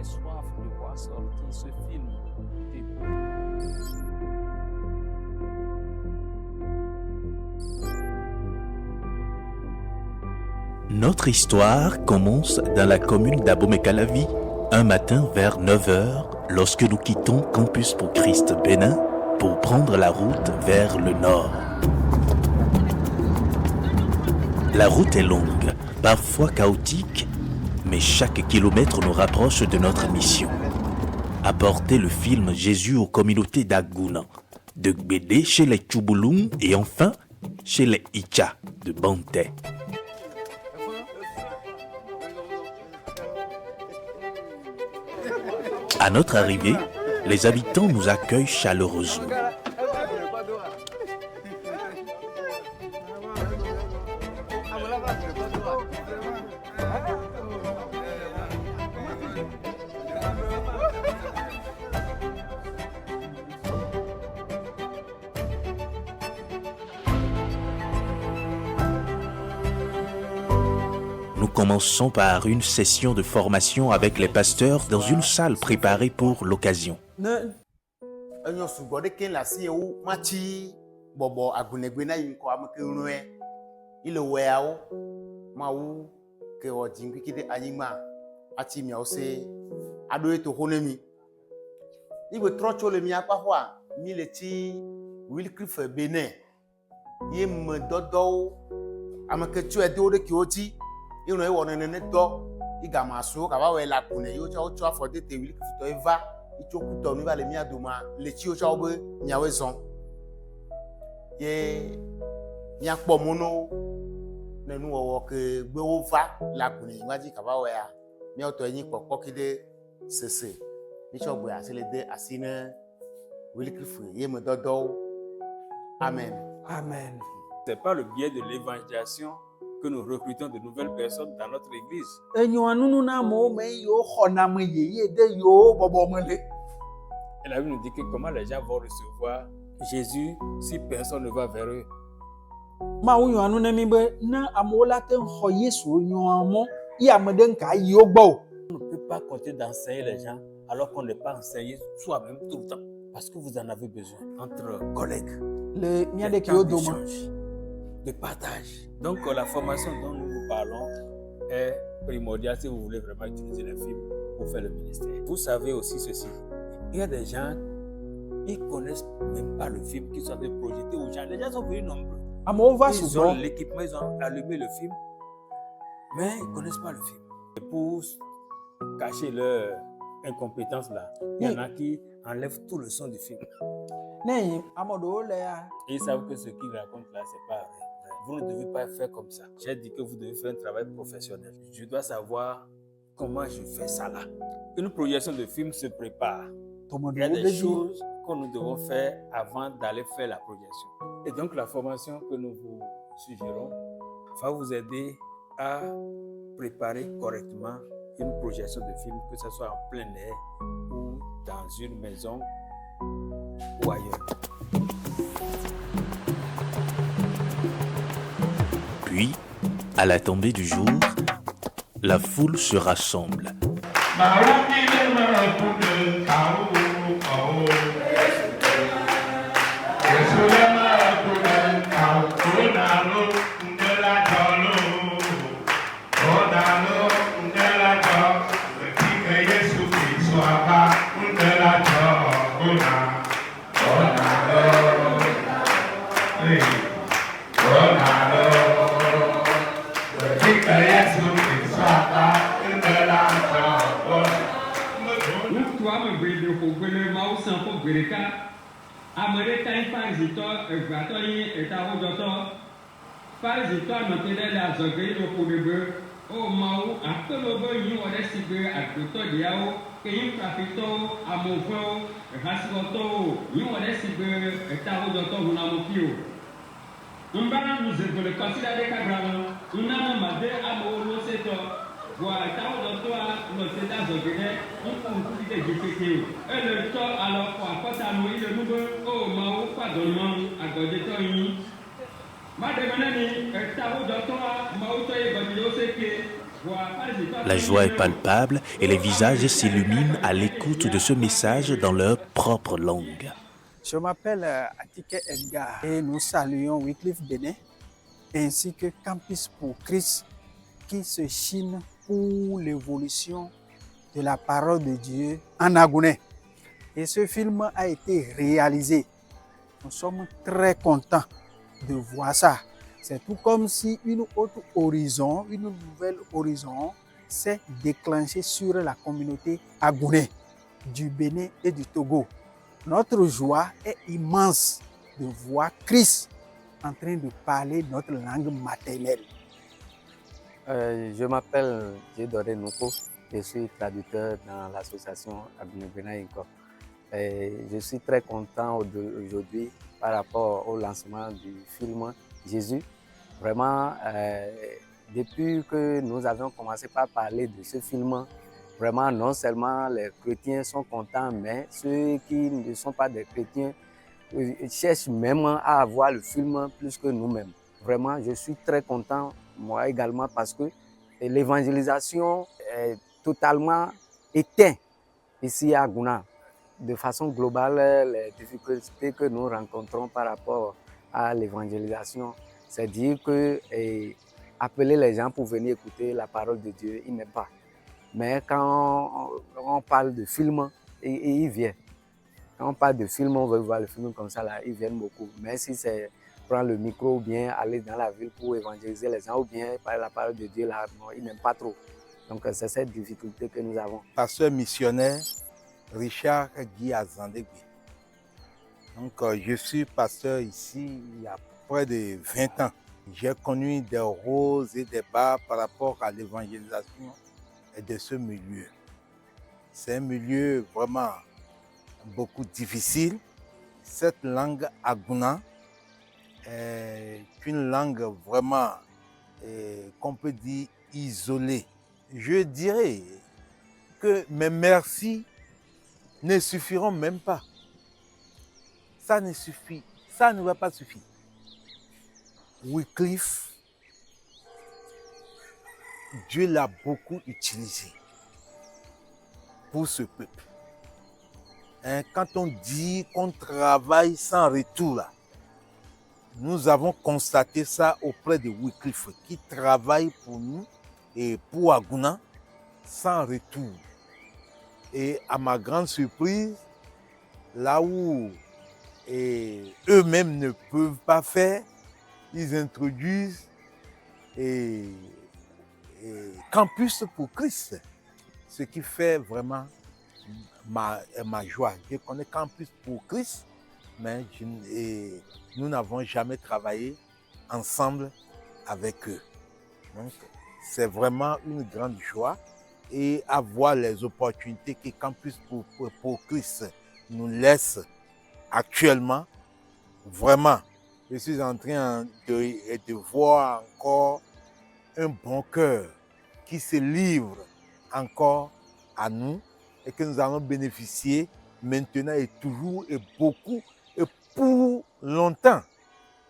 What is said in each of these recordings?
très soif de voir sortir ce film. Notre histoire commence dans la commune d'Abomey-Calavi, un matin vers 9h, lorsque nous quittons Campus pour Christ Bénin pour prendre la route vers le nord. La route est longue, parfois chaotique, mais chaque kilomètre nous rapproche de notre mission. Apporter le film Jésus aux communautés d'Agouna, de Gbédé chez les Tchouboulou et enfin chez les Itcha de Banté. À notre arrivée, les habitants nous accueillent chaleureusement. Nous commençons par une session de formation avec les pasteurs dans une salle préparée pour l'occasion. Il y a un do igamaso kaba we la kune yo cha ocho afode te wili kifito eva ichoku to ni vale mia doma le chi ocha obe nyawe zon ye nya po mono nenu owo ke gbe wo va la kune imaji kaba we a mi oto yin popo kide sese mi cho gbe asele de asine wili kifu ye me dodo amen. Amen. C'est par le biais de l'évangélisation que nous recrutons de nouvelles personnes dans notre église. Et la Bible nous dit que comment les gens vont recevoir Jésus si personne ne va vers eux. On ne peut pas compter d'enseigner les gens alors qu'on n'est pas enseigné soi-même tout le temps. Parce que vous en avez besoin entre collègues. De partage. Donc la formation dont nous vous parlons est primordiale si vous voulez vraiment utiliser le film pour faire le ministère. Vous savez aussi ceci, il y a des gens qui ne connaissent même pas le film, qui sont projetés aux gens. Les gens sont venus nombreux. Ils ont l'équipement, ils ont allumé le film, mais ils ne connaissent pas le film. Et pour cacher leur incompétence là, il y en a qui enlèvent tout le son du film. Et ils savent que ce qu'ils racontent là, c'est pas vrai. Vous ne devez pas faire comme ça. J'ai dit que vous devez faire un travail professionnel. Je dois savoir comment je fais ça là. Une projection de film se prépare. Il y a des choses que nous devons faire avant d'aller faire la projection. Et donc la formation que nous vous suggérons va vous aider à préparer correctement une projection de film, que ce soit en plein air ou dans une maison ou ailleurs. Puis, à la tombée du jour, la foule se rassemble. La joie est palpable et les visages s'illuminent à l'écoute de ce message dans leur propre langue. Je m'appelle Atike Edgar et nous saluons Wycliffe Bénin ainsi que Campus pour Christ qui se chine pour l'évolution de la parole de Dieu en Agounais. Et ce film a été réalisé. Nous sommes très contents de voir ça. C'est tout comme si une autre horizon, une nouvelle horizon s'est déclenchée sur la communauté Agounais du Bénin et du Togo. Notre joie est immense de voir Christ en train de parler notre langue maternelle. Je m'appelle Dieudoré Noko, je suis traducteur dans l'association Abinebena Inco. Je suis très content aujourd'hui par rapport au lancement du film Jésus. Vraiment, depuis que nous avions commencé par parler de ce film, vraiment non seulement les chrétiens sont contents, mais ceux qui ne sont pas des chrétiens cherchent même à voir le film plus que nous-mêmes. Vraiment, je suis très content, moi également, parce que l'évangélisation est totalement éteinte ici à Gouna. De façon globale, les difficultés que nous rencontrons par rapport à l'évangélisation, c'est dire que appeler les gens pour venir écouter la parole de Dieu, il n'est pas. Mais quand on parle de film, ils viennent. Quand on parle de film, on veut voir le film comme ça, là, ils viennent beaucoup. Mais si c'est prendre le micro ou bien aller dans la ville pour évangéliser les gens ou bien parler la parole de Dieu, là, non, ils n'aiment pas trop. Donc c'est cette difficulté que nous avons. Pasteur missionnaire Richard Guy Azandegui. Donc je suis pasteur ici il y a près de 20 ans. J'ai connu des roses et des bas par rapport à l'évangélisation de ce milieu. C'est un milieu vraiment beaucoup difficile. Cette langue Agouna est une langue vraiment qu'on peut dire isolée. Je dirais que mes merci ne suffiront même pas. Ça ne suffit, ça ne va pas suffire. Wycliffe, Dieu l'a beaucoup utilisé pour ce peuple. Quand on dit qu'on travaille sans retour, là, nous avons constaté ça auprès de Wycliffe, qui travaille pour nous et pour Agouna sans retour. Et à ma grande surprise, là où eux-mêmes ne peuvent pas faire, ils introduisent Campus pour Christ, ce qui fait vraiment ma joie. Je connais Campus pour Christ, mais nous n'avons jamais travaillé ensemble avec eux. Donc, c'est vraiment une grande joie et avoir les opportunités que Campus pour Christ nous laisse actuellement. Vraiment, je suis en train de voir encore un bon cœur qui se livre encore à nous et que nous allons bénéficier maintenant et toujours et beaucoup et pour longtemps.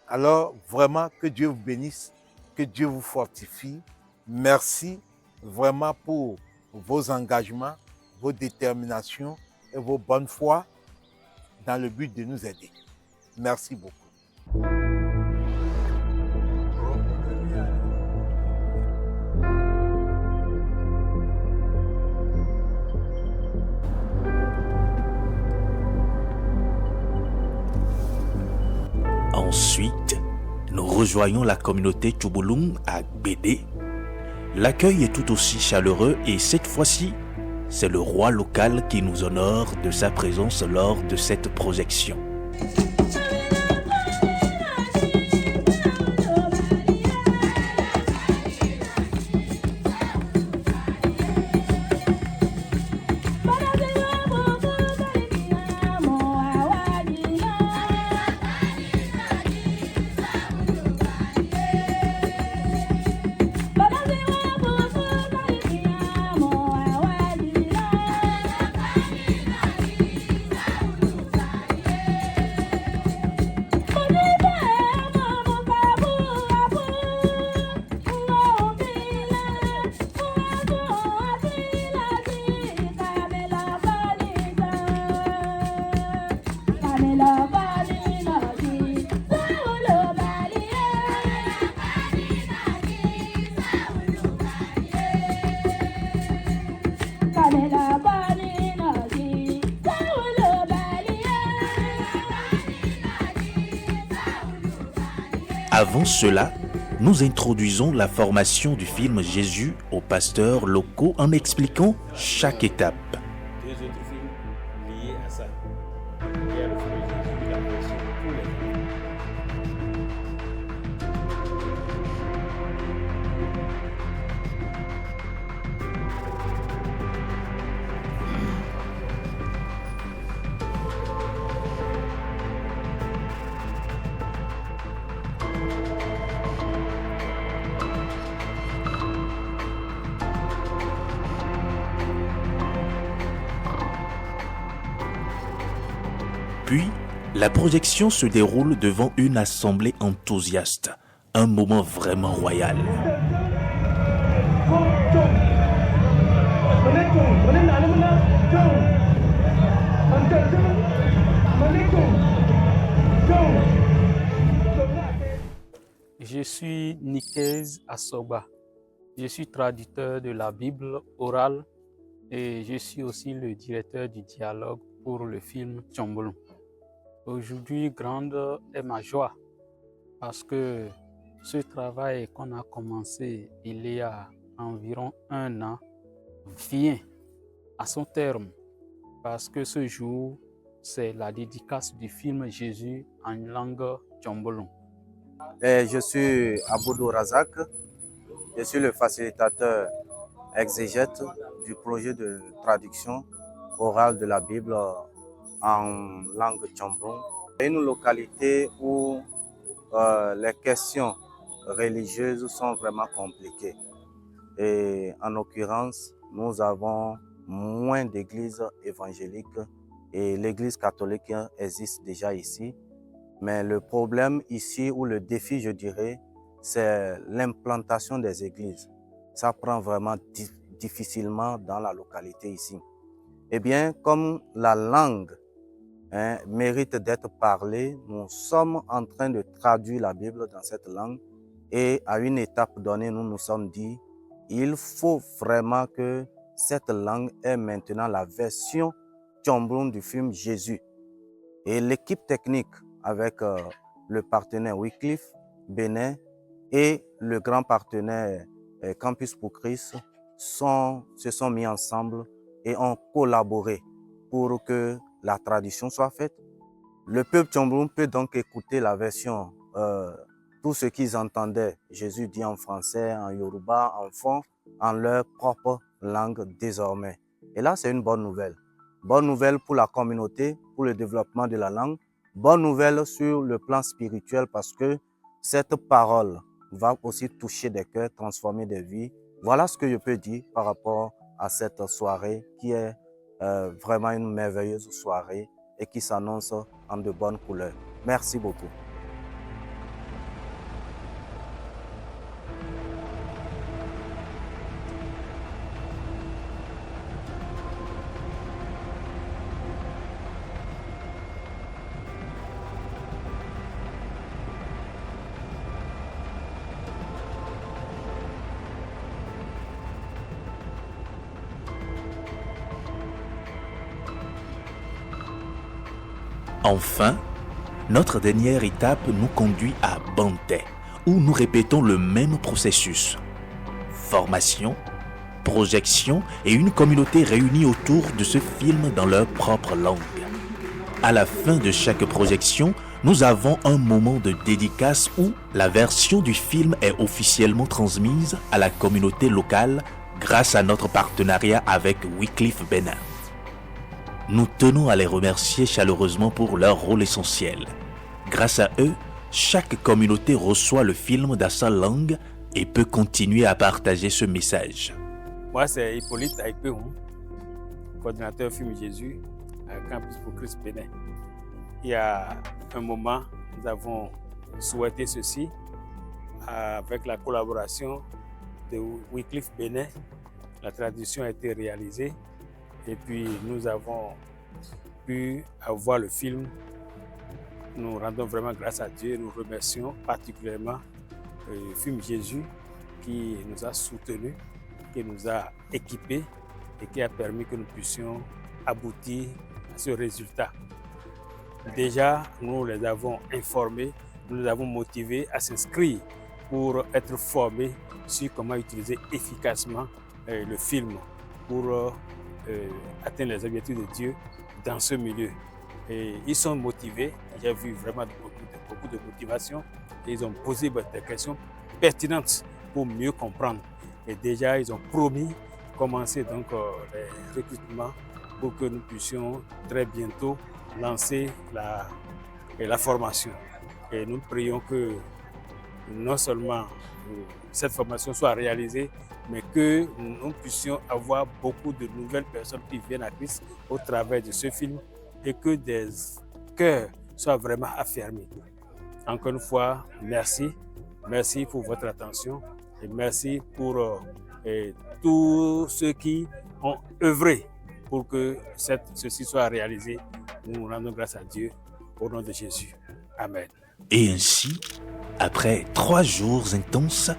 Alors vraiment que Dieu vous bénisse, que Dieu vous fortifie. Merci vraiment pour vos engagements, vos déterminations et vos bonnes foi dans le but de nous aider. Merci beaucoup. Ensuite, nous rejoignons la communauté Tchouboulung à Bédé. L'accueil est tout aussi chaleureux et cette fois-ci, c'est le roi local qui nous honore de sa présence lors de cette projection. Avant cela, nous introduisons la formation du film Jésus aux pasteurs locaux en expliquant chaque étape. Deux autres films liés à ça. Il y a le film Jésus, la version pour les enfants. Puis, la projection se déroule devant une assemblée enthousiaste, un moment vraiment royal. Je suis Nikez Asoba. Je suis traducteur de la Bible orale et je suis aussi le directeur du dialogue pour le film Tchombolon. Aujourd'hui, grande est ma joie parce que ce travail qu'on a commencé il y a environ 1 an vient à son terme parce que ce jour, c'est la dédicace du film Jésus en langue Tchombolon. Je suis Aboudou Razak, je suis le facilitateur exégète du projet de traduction orale de la Bible en langue Tchombolon. C'est une localité où les questions religieuses sont vraiment compliquées. Et en l'occurrence, nous avons moins d'églises évangéliques et l'église catholique existe déjà ici. Mais le problème ici, ou le défi, je dirais, c'est l'implantation des églises. Ça prend vraiment difficilement dans la localité ici. Eh bien, comme la langue mérite d'être parlée, nous sommes en train de traduire la Bible dans cette langue. Et à une étape donnée, nous nous sommes dit, il faut vraiment que cette langue ait maintenant la version Tchombolon du film Jésus. Et l'équipe technique, avec le partenaire Wycliffe, Bénin et le grand partenaire Campus pour Christ se sont mis ensemble et ont collaboré pour que la traduction soit faite. Le peuple Tchombolon peut donc écouter la version, tout ce qu'ils entendaient, Jésus dit en français, en Yoruba, en fond, en leur propre langue désormais. Et là, c'est une bonne nouvelle. Bonne nouvelle pour la communauté, pour le développement de la langue. Bonne nouvelle sur le plan spirituel parce que cette parole va aussi toucher des cœurs, transformer des vies. Voilà ce que je peux dire par rapport à cette soirée qui est vraiment une merveilleuse soirée et qui s'annonce en de bonnes couleurs. Merci beaucoup. Enfin, notre dernière étape nous conduit à Banté, où nous répétons le même processus. Formation, projection et une communauté réunie autour de ce film dans leur propre langue. À la fin de chaque projection, nous avons un moment de dédicace où la version du film est officiellement transmise à la communauté locale grâce à notre partenariat avec Wycliffe Bénin. Nous tenons à les remercier chaleureusement pour leur rôle essentiel. Grâce à eux, chaque communauté reçoit le film dans sa langue et peut continuer à partager ce message. Moi, c'est Hippolyte Aïpéou, coordinateur film Jésus à Campus pour Christ Bénin. Il y a un moment, nous avons souhaité ceci avec la collaboration de Wycliffe Bénin. La traduction a été réalisée et puis nous avons pu avoir le film. Nous rendons vraiment grâce à Dieu. Nous remercions particulièrement le film Jésus qui nous a soutenus, qui nous a équipés et qui a permis que nous puissions aboutir à ce résultat. Déjà, nous les avons informés, nous les avons motivés à s'inscrire pour être formés sur comment utiliser efficacement le film pour atteindre les objectifs de Dieu dans ce milieu. Et ils sont motivés, j'ai vu vraiment beaucoup de motivation et ils ont posé des questions pertinentes pour mieux comprendre. Et déjà, ils ont promis commencer donc les recrutements pour que nous puissions très bientôt lancer la formation. Et nous prions que non seulement cette formation soit réalisée, mais que nous puissions avoir beaucoup de nouvelles personnes qui viennent à Christ au travers de ce film et que des cœurs soient vraiment affermis. Encore une fois, merci. Merci pour votre attention et merci pour tous ceux qui ont œuvré pour que ceci soit réalisé. Nous rendons grâce à Dieu au nom de Jésus. Amen. Et ainsi, après 3 jours intenses,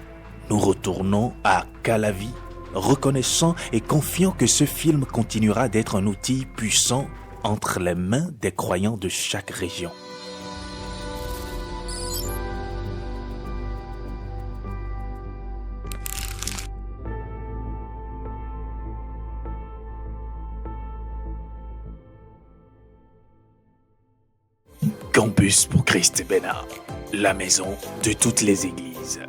nous retournons à Calavi, reconnaissant et confiant que ce film continuera d'être un outil puissant entre les mains des croyants de chaque région. Campus pour Christ Bénin, la maison de toutes les églises.